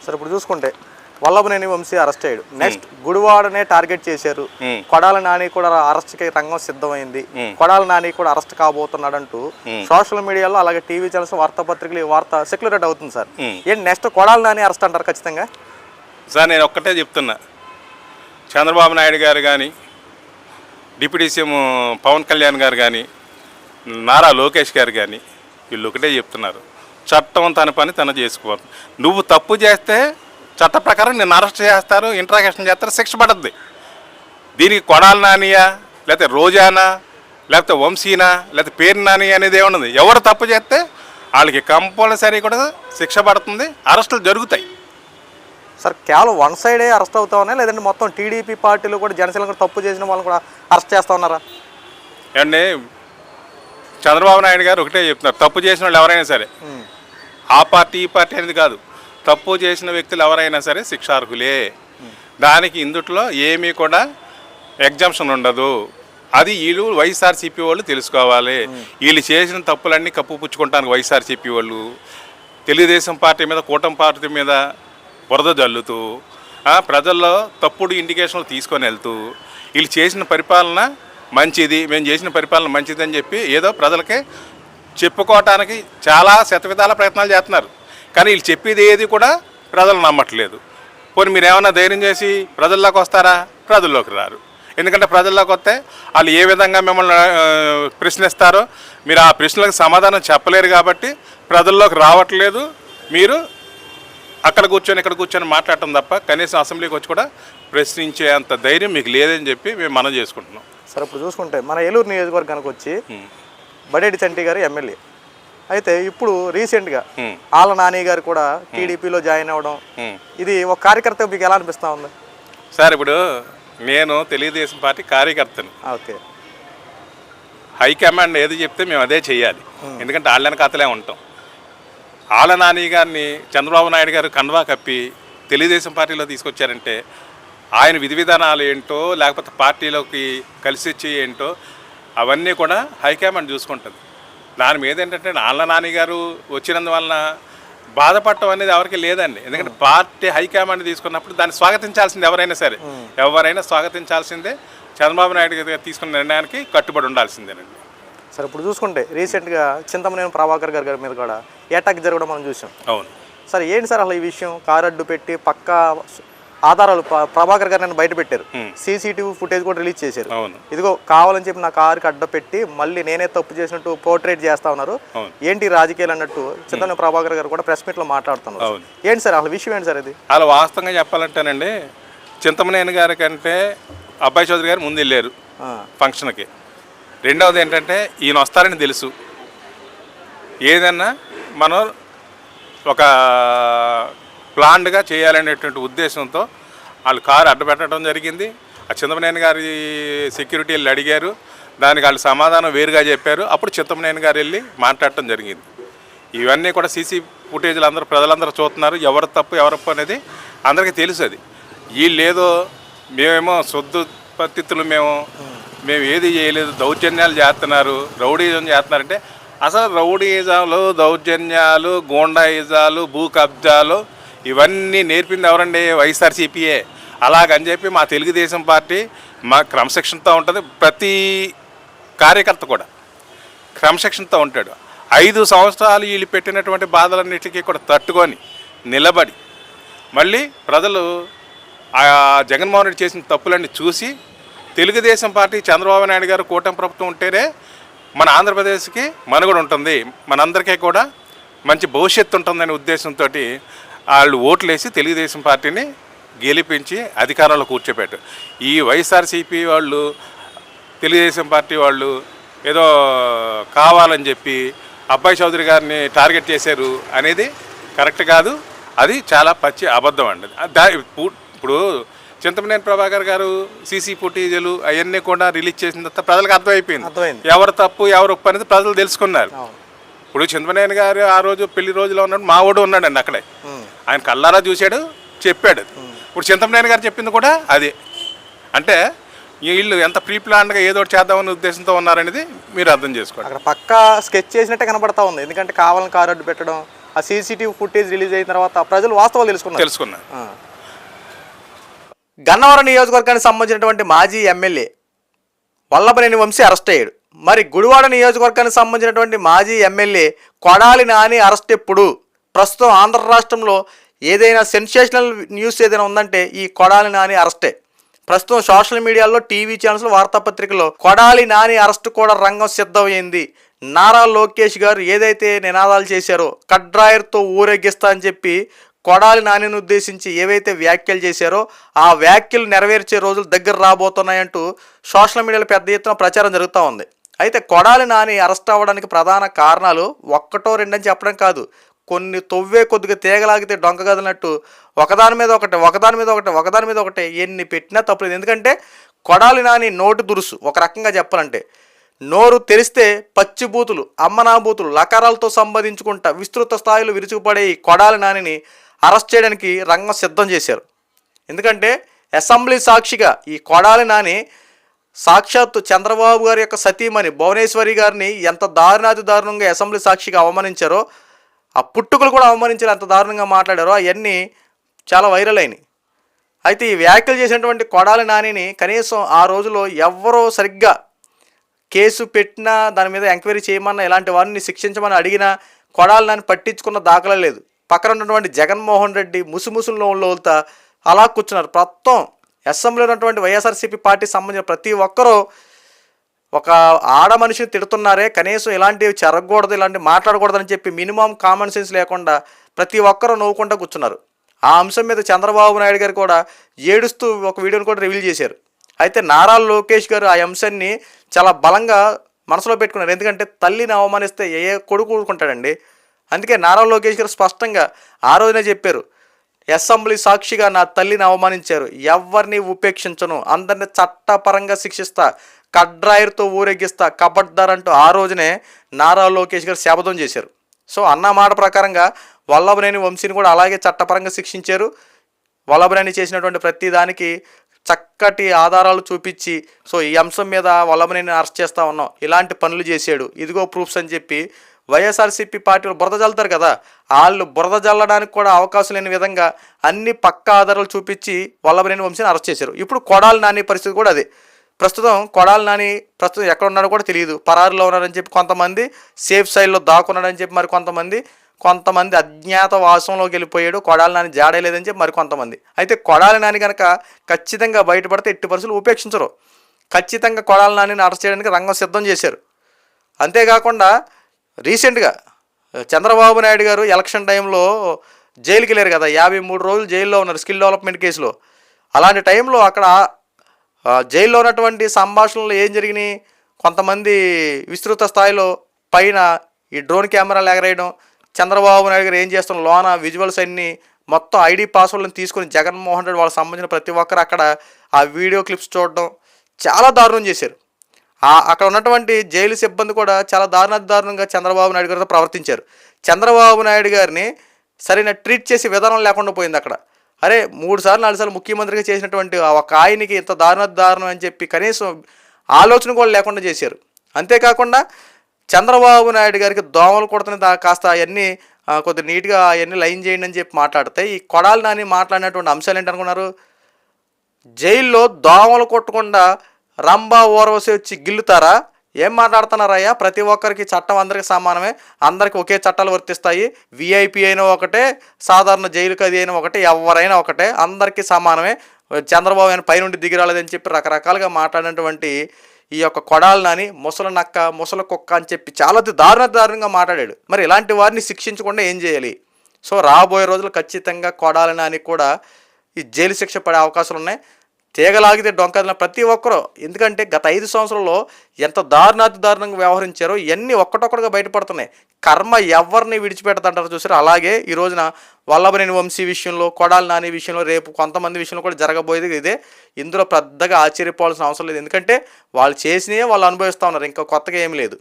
సరే ఇప్పుడు చూసుకుంటే వల్లభనేని వంశీ అరెస్ట్ అయ్యాడు. నెక్స్ట్ గుడివాడనే టార్గెట్ చేశారు. కొడాల నాని కూడా అరెస్ట్కి రంగం సిద్ధమైంది. కొడాల నాని కూడా అరెస్ట్ కాబోతున్నాడంటూ సోషల్ మీడియాలో అలాగే టీవీ ఛానల్స్ వార్తాపత్రికలు వార్త సెక్యులేట్ అవుతుంది సార్. ఏంటి నెక్స్ట్ కొడాల నాని అరెస్ట్ అంటారు ఖచ్చితంగా? సార్ నేను ఒక్కటే చెప్తున్నా, చంద్రబాబు నాయుడు గారు కానీ, డిప్యూటీ సీఎం పవన్ కళ్యాణ్ గారు కానీ, నారా లోకేష్ గారు కానీ వీళ్ళు ఒకటే చెప్తున్నారు, చట్టం తన పని తను చేసుకోవాలి. నువ్వు తప్పు చేస్తే చట్ట ప్రకారం నిన్ను అరెస్ట్ చేస్తారు, ఇంట్రాగేషన్ చేస్తారు, శిక్ష పడుద్ది. దీనికి కొడాల నానియా, లేకపోతే రోజానా, లేకపోతే వంశీనా, లేకపోతే పేరు నాని అనేది ఏమన్నది, ఎవరు తప్పు చేస్తే వాళ్ళకి కంపల్సరీ కూడా శిక్ష పడుతుంది, అరెస్టులు జరుగుతాయి. సార్ కేవలం వన్ సైడే అరెస్ట్ అవుతా ఉన్నాయి, లేదంటే మొత్తం టీడీపీ పార్టీలో కూడా జనసేన కూడా తప్పు చేసిన వాళ్ళని కూడా అరెస్ట్ చేస్తూ ఉన్నారా? అండి చంద్రబాబు నాయుడు గారు ఒకటే చెప్తున్నారు, తప్పు చేసిన వాళ్ళు ఎవరైనా సరే, ఆ పార్టీ ఈ పార్టీ అనేది కాదు, తప్పు చేసిన వ్యక్తులు ఎవరైనా సరే శిక్షార్హులే. దానికి ఇందుట్లో ఏమీ కూడా ఎగ్జామ్షన్ ఉండదు. అది వీళ్ళు వైఎస్ఆర్సీపీ వాళ్ళు తెలుసుకోవాలి. వీళ్ళు చేసిన తప్పులన్నీ కప్పుపుచ్చుకుంటానికి వైఎస్ఆర్సీపీ వాళ్ళు తెలుగుదేశం పార్టీ మీద, కూటమి పార్టీ మీద బురద జల్లుతూ ప్రజల్లో తప్పుడు ఇండికేషన్లు తీసుకొని వెళ్తూ వీళ్ళు చేసిన పరిపాలన మంచిది, మేము చేసిన పరిపాలన మంచిది అని చెప్పి ఏదో ప్రజలకి చెప్పుకోవటానికి చాలా శతవిధాల ప్రయత్నాలు చేస్తున్నారు. కానీ వీళ్ళు చెప్పేది ఏది కూడా ప్రజలు నమ్మట్లేదు. పోనీ మీరు ఏమన్నా ధైర్యం చేసి ప్రజల్లోకి వస్తారా? ప్రజల్లోకి రారు. ఎందుకంటే ప్రజల్లోకి వస్తే వాళ్ళు ఏ విధంగా మిమ్మల్ని ప్రశ్నిస్తారో మీరు ఆ ప్రశ్నలకు సమాధానం చెప్పలేరు కాబట్టి ప్రజల్లోకి రావట్లేదు. మీరు అక్కడ కూర్చొని ఇక్కడ కూర్చొని మాట్లాడటం తప్ప కనీసం అసెంబ్లీకి వచ్చి కూడా ప్రశ్నించే అంత ధైర్యం మీకు లేదని చెప్పి మేము మనం చేసుకుంటున్నాం. సరే ఇప్పుడు చూసుకుంటే మన ఏలూరు నియోజకవర్గానికి వచ్చి బడేటి చంటి గారు ఎమ్మెల్యే అయితే ఇప్పుడు రీసెంట్గా ఆళ్ళ నాని గారు కూడా టీడీపీలో జాయిన్ అవ్వడం, ఇది ఒక కార్యకర్త మీకు ఎలా అనిపిస్తూ ఉంది సార్? ఇప్పుడు నేను తెలుగుదేశం పార్టీ కార్యకర్తను. ఓకే, హైకమాండ్ ఏది చెప్తే మేము అదే చేయాలి. ఎందుకంటే వాళ్ళని కథలే ఉంటాం. ఆళ్ళ నాని గారిని చంద్రబాబు నాయుడు గారు కండువా కప్పి తెలుగుదేశం పార్టీలో తీసుకొచ్చారంటే ఆయన విధి విధానాలు ఏంటో, లేకపోతే పార్టీలోకి కలిసి వచ్చి ఏంటో అవన్నీ కూడా హైకమాండ్ చూసుకుంటుంది. దాని మీద ఏంటంటే ఆళ్ళ నాని గారు వచ్చినందువలన బాధపడటం అనేది ఎవరికి లేదండి. ఎందుకంటే పార్టీ హైకమాండ్ తీసుకున్నప్పుడు దాన్ని స్వాగతించాల్సింది ఎవరైనా సరే, ఎవరైనా స్వాగతించాల్సిందే. చంద్రబాబు నాయుడు గారు తీసుకున్న నిర్ణయానికి కట్టుబడి ఉండాల్సిందేనండి. సరే ఇప్పుడు చూసుకుంటే రీసెంట్గా చింతమనేని ప్రభాకర్ గారి మీద కూడా అటాక్ జరగడం మనం చూసాం. అవును సార్, ఏంటి సార్ అసలు ఈ విషయం? కారు అడ్డు పెట్టి పక్కా ఆధారాలు ప్రభాకర్ గారు నన్ను బయట పెట్టారు, సీసీటీవీ ఫుటేజ్ కూడా రిలీజ్ చేశారు. ఇదిగో కావాలని చెప్పి నా కారుకి అడ్డ పెట్టి మళ్ళీ నేనే తప్పు చేసినట్టు పోర్ట్రేట్ చేస్తా ఉన్నారు, ఏంటి రాజకీయాలు అన్నట్టు చింతమనేని ప్రభాకర్ గారు కూడా ప్రెస్ మీట్లో మాట్లాడుతున్నారు. ఏంటి సార్ అసలు విషయం ఏంటి సార్ ఇది? అలా వాస్తవంగా చెప్పాలంటేనండి, చింతమనేని గారి కంటే అబ్బాయి చౌదరి గారు ముందు వెళ్ళారు ఫంక్షన్కి. రెండవది ఏంటంటే ఈయన వస్తారని తెలుసు, ఏదన్నా మనం ఒక ప్లాన్డ్గా చేయాలనేటువంటి ఉద్దేశంతో వాళ్ళు కారు అడ్డపెట్టడం జరిగింది. ఆ చింతమనేని గారి సెక్యూరిటీ వెళ్ళి అడిగారు, దానికి వాళ్ళు సమాధానం వేరుగా చెప్పారు. అప్పుడు చింతమనేని గారు వెళ్ళి మాట్లాడటం జరిగింది. ఇవన్నీ కూడా సీసీ ఫుటేజ్లు అందరూ ప్రజలందరూ చూస్తున్నారు, ఎవరు తప్పు ఎవరప్పు అనేది అందరికీ తెలుసు. అది వీళ్ళేదో మేమేమో శుద్ధ పద్ధతులు మేము ఏది చేయలేదు, దౌర్జన్యాలు చేస్తున్నారు, రౌడీజం చేస్తున్నారంటే అసలు రౌడీజాలు, దౌర్జన్యాలు, గూండాయిజాలు, భూ కబ్జాలు ఇవన్నీ నేర్పింది ఎవరండి? వైఎస్ఆర్సీపీయే. అలాగని చెప్పి మా తెలుగుదేశం పార్టీ మా క్రమశిక్షణతో ఉంటుంది. ప్రతి కార్యకర్త కూడా క్రమశిక్షణతో ఉంటాడు. 5 సంవత్సరాలు వీళ్ళు పెట్టినటువంటి బాధలన్నిటికీ కూడా తట్టుకొని నిలబడి మళ్ళీ ప్రజలు ఆ జగన్మోహన్ రెడ్డి చేసిన తప్పులన్నీ చూసి తెలుగుదేశం పార్టీ, చంద్రబాబు నాయుడు గారు కూటమి ప్రభుత్వం ఉంటేనే మన ఆంధ్రప్రదేశ్కి మనుగడ ఉంటుంది, మనందరికీ కూడా మంచి భవిష్యత్తు ఉంటుందనే ఉద్దేశంతో వాళ్ళు ఓట్లేసి తెలుగుదేశం పార్టీని గెలిపించి అధికారంలో కూర్చోబెట్టారు. ఈ వైఎస్ఆర్సీపీ వాళ్ళు, తెలుగుదేశం పార్టీ వాళ్ళు ఏదో కావాలని చెప్పి అబ్బాయి చౌదరి గారిని టార్గెట్ చేశారు అనేది కరెక్ట్ కాదు. అది చాలా పచ్చి అబద్ధం అండి. ఇప్పుడు చింతమనేని ప్రభాకర్ గారు సీసీ ఫుటేజీలు అవన్నీ కూడా రిలీజ్ చేసిన తర్వాత ప్రజలకు అర్థమైపోయింది ఎవరు తప్పు ఎవరు ఒప్పు అనేది ప్రజలు తెలుసుకున్నారు. ఇప్పుడు చింతమనేని గారు ఆ రోజు పెళ్లి రోజులో ఉన్నాడు, మా వాడు ఉన్నాడండి అక్కడే, ఆయన కళ్ళారా చూశాడు, చెప్పాడు. ఇప్పుడు చింతమనేని గారు చెప్పింది కూడా అదే. అంటే వీళ్ళు ఎంత ప్రీ ప్లాన్డ్గా ఏదో ఒకటి చేద్దామనే ఉద్దేశంతో ఉన్నారనేది మీరు అర్థం చేసుకోండి. అక్కడ పక్కా స్కెచ్ చేసినట్టే కనబడతా ఉంది. ఎందుకంటే కావాలని కారు అడ్డు పెట్టడం, ఆ సీసీటీవీ ఫుటేజ్ రిలీజ్ అయిన తర్వాత ప్రజలు వాస్తవాలు తెలుసుకున్నారు. గన్నవరం నియోజకవర్గానికి సంబంధించినటువంటి మాజీ ఎమ్మెల్యే వల్లభనేని వంశీ అరెస్ట్ అయ్యాడు. మరి గుడివాడ నియోజకవర్గానికి సంబంధించినటువంటి మాజీ ఎమ్మెల్యే కొడాలి నాని అరెస్ట్ ఎప్పుడు? ప్రస్తుతం ఆంధ్ర రాష్ట్రంలో ఏదైనా సెన్సేషనల్ న్యూస్ ఏదైనా ఉందంటే ఈ కొడాలి నాని అరెస్టే. ప్రస్తుతం సోషల్ మీడియాలో, టీవీ ఛానల్స్, వార్తాపత్రికల్లో కొడాలి నాని అరెస్ట్ కూడా రంగం సిద్ధమైంది. నారా లోకేష్ గారు ఏదైతే నినాదాలు చేశారో కడ్రాయర్తో ఊరేగిస్తా అని చెప్పి కొడాలి నానిని ఉద్దేశించి ఏవైతే వ్యాఖ్యలు చేశారో ఆ వ్యాఖ్యలు నెరవేర్చే రోజులు దగ్గర రాబోతున్నాయంటూ సోషల్ మీడియాలో పెద్ద ఎత్తున ప్రచారం జరుగుతూ ఉంది. అయితే కొడాలి నాని అరెస్ట్ అవ్వడానికి ప్రధాన కారణాలు ఒకటో రెండని చెప్పడం కాదు, కొన్ని తొవ్వే కొద్దిగా తీగలాగితే డొంక గదినట్టు ఒకదాని మీద ఒకటే ఎన్ని పెట్టినా తప్పలేదు. ఎందుకంటే కొడాలి నాని నోటి దురుసు ఒక రకంగా చెప్పాలంటే నోరు తెరిస్తే పచ్చిబూతులు, అమ్మనాబూతులు, లకారాలతో సంపాదించుకుంటా విస్తృత స్థాయిలో విరుచుకుపడే ఈ కొడాలి నానిని అరెస్ట్ చేయడానికి రంగం సిద్ధం చేశారు. ఎందుకంటే అసెంబ్లీ సాక్షిగా ఈ కొడాలి నాని సాక్షాత్తు చంద్రబాబు గారి యొక్క సతీమణి భువనేశ్వరి గారిని ఎంత దారుణంగా అసెంబ్లీ సాక్షిగా అవమానించారో, ఆ పుట్టుకలు కూడా అవమానించారు, ఎంత దారుణంగా మాట్లాడారో అవన్నీ చాలా వైరల్ అయినాయి. అయితే ఈ వ్యాఖ్యలు చేసినటువంటి కొడాలి నానిని కనీసం ఆ రోజులో ఎవ్వరో సరిగ్గా కేసు పెట్టినా, దాని మీద ఎంక్వైరీ చేయమన్నా, ఇలాంటి వారిని శిక్షించమని అడిగినా కొడాలి నాని పట్టించుకున్న దాఖలా లేదు. పక్కన ఉన్నటువంటి జగన్మోహన్ రెడ్డి ముసుముసులో వెళ్తా అలా కూర్చున్నారు. మొత్తం అసెంబ్లీలో ఉన్నటువంటి వైఎస్ఆర్సీపీ పార్టీకి సంబంధించిన ప్రతి ఒక్కరూ ఒక ఆడ మనిషిని తిడుతున్నారే, కనీసం ఇలాంటివి జరగకూడదు, ఇలాంటివి మాట్లాడకూడదని చెప్పి మినిమం కామన్ సెన్స్ లేకుండా ప్రతి ఒక్కరూ నవ్వుకుంటూ కూర్చున్నారు. ఆ అంశం మీద చంద్రబాబు నాయుడు గారు కూడా ఏడుస్తూ ఒక వీడియోని కూడా రివీల్ చేశారు. అయితే నారా లోకేష్ గారు ఆ అంశాన్ని చాలా బలంగా మనసులో పెట్టుకున్నారు. ఎందుకంటే తల్లిని అవమానిస్తే ఏ కొడుకు ఊరుకుంటాడండి. అందుకే నారా లోకేష్ గారు స్పష్టంగా ఆ రోజునే చెప్పారు, అసెంబ్లీ సాక్షిగా నా తల్లిని అవమానించారు, ఎవరిని ఉపేక్షించను, అందరిని చట్టపరంగా శిక్షిస్తా, కడ్రాయర్తో ఊరేగిస్తా, కబడ్దార్ అంటూ ఆ రోజునే నారా లోకేష్ గారు శపథం చేశారు. సో అన్న మాట ప్రకారంగా వల్లభనేని వంశీని కూడా అలాగే చట్టపరంగా శిక్షించారు. వల్లభనేని చేసినటువంటి ప్రతి దానికి చక్కటి ఆధారాలు చూపించి, సో ఈ అంశం మీద వల్లభనేని అరెస్ట్ చేస్తూ ఉన్నాం, ఇలాంటి పనులు చేశాడు, ఇదిగో ప్రూఫ్స్ అని చెప్పి వైఎస్ఆర్సీపీ పార్టీలు బురద జల్లుతారు కదా, వాళ్ళు బురద జల్లడానికి కూడా అవకాశం లేని విధంగా అన్ని పక్కా ఆధారాలు చూపించి వల్లభనేని వంశీని అరెస్ట్ చేశారు. ఇప్పుడు కొడాలి నాని పరిస్థితి కూడా అదే. ప్రస్తుతం కొడాలి నాని ఎక్కడ ఉన్నాడో కూడా తెలియదు, పరారులో ఉన్నారని చెప్పి కొంతమంది, సేఫ్ సైడ్లో దాక్కున్నాడని చెప్పి మరి కొంతమంది అజ్ఞాత వాసంలోకి వెళ్ళిపోయాడు, కొడాలి నాని జాడలేదని చెప్పి మరి కొంతమంది. అయితే కొడాలి నాని కనుక ఖచ్చితంగా బయటపడితే ఎట్టి పరిస్థితులు ఉపేక్షించరు. ఖచ్చితంగా కొడాలి నానిని అరెస్ట్ చేయడానికి రంగం సిద్ధం చేశారు. అంతేకాకుండా రీసెంట్గా చంద్రబాబు నాయుడు గారు ఎలక్షన్ టైంలో జైలుకి వెళ్ళారు కదా, 53 రోజులు జైల్లో ఉన్నారు స్కిల్ డెవలప్మెంట్ కేసులో. అలాంటి టైంలో అక్కడ జైల్లో ఉన్నటువంటి సంభాషణలు ఏం జరిగినాయి, కొంతమంది విస్తృత స్థాయిలో పైన ఈ డ్రోన్ కెమెరాలు ఎగరేయడం, చంద్రబాబు నాయుడు గారు ఏం చేస్తున్న లోన విజువల్స్ అన్నీ మొత్తం ఐడి పాస్వర్డ్లను తీసుకొని జగన్మోహన్ రెడ్డి వాళ్ళకి సంబంధించిన ప్రతి ఒక్కరు అక్కడ ఆ వీడియో క్లిప్స్ చూడడం చాలా దారుణం చేశారు. అక్కడ ఉన్నటువంటి జైలు సిబ్బంది కూడా చాలా దారుణంగా చంద్రబాబు నాయుడు గారితో ప్రవర్తించారు. చంద్రబాబు నాయుడు గారిని సరైన ట్రీట్ చేసే విధానం లేకుండా పోయింది అక్కడ. అరే 3 సార్లు 4 సార్లు ముఖ్యమంత్రిగా చేసినటువంటి ఒక ఆయనకి ఇంత దారుణం అని చెప్పి కనీసం ఆలోచన కూడా లేకుండా చేశారు. అంతేకాకుండా చంద్రబాబు నాయుడు గారికి దోమలు కొడుతున్న కాస్త అవన్నీ కొద్దిగా నీట్గా అవన్నీ లైన్ చేయండి అని చెప్పి మాట్లాడితే, ఈ కొడాలి నాని మాట్లాడినటువంటి అంశాలు ఏంటనుకున్నారు, జైల్లో దోమలు కొట్టకుండా రంభా ఊర్వశి వచ్చి గిల్లుతారా, ఏం మాట్లాడుతున్నారయ్యా, ప్రతి ఒక్కరికి చట్టం అందరికీ సమానమే, అందరికీ ఒకే చట్టాలు వర్తిస్తాయి, విఐపి అయినా ఒకటే, సాధారణ జైలు ఖైదీ అయినా ఒకటే, ఎవరైనా ఒకటే, అందరికీ సమానమే, చంద్రబాబు ఆయన పైనుండి దిగిరాలేదని చెప్పి రకరకాలుగా మాట్లాడినటువంటి ఈ యొక్క కొడాలి నాని ముసలి నక్క ముసలి కుక్క అని చెప్పి చాలా దారుణంగా మాట్లాడాడు. మరి ఇలాంటి వారిని శిక్షించకుండా ఏం చేయాలి? సో రాబోయే రోజులు ఖచ్చితంగా కొడాలి నాని కూడా ఈ జైలు శిక్ష పడే అవకాశాలు ఉన్నాయి. తీగలాగితే డొంకదిన ప్రతి ఒక్కరూ, ఎందుకంటే గత 5 సంవత్సరాల్లో ఎంత దారుణంగా వ్యవహరించారో ఇవన్నీ ఒక్కటొక్కటిగా బయటపడుతున్నాయి. కర్మ ఎవరిని విడిచిపెడతాంటారో చూసారు. అలాగే ఈ రోజున వల్లభనేని వంశీ విషయంలో, కొడాలి నాని విషయంలో, రేపు కొంతమంది విషయంలో కూడా జరగబోయేది ఇదే. ఇందులో పెద్దగా ఆశ్చర్యపోవాల్సిన అవసరం లేదు. ఎందుకంటే వాళ్ళు చేసినవే వాళ్ళు అనుభవిస్తూ ఉన్నారు, ఇంకా కొత్తగా ఏమీ లేదు.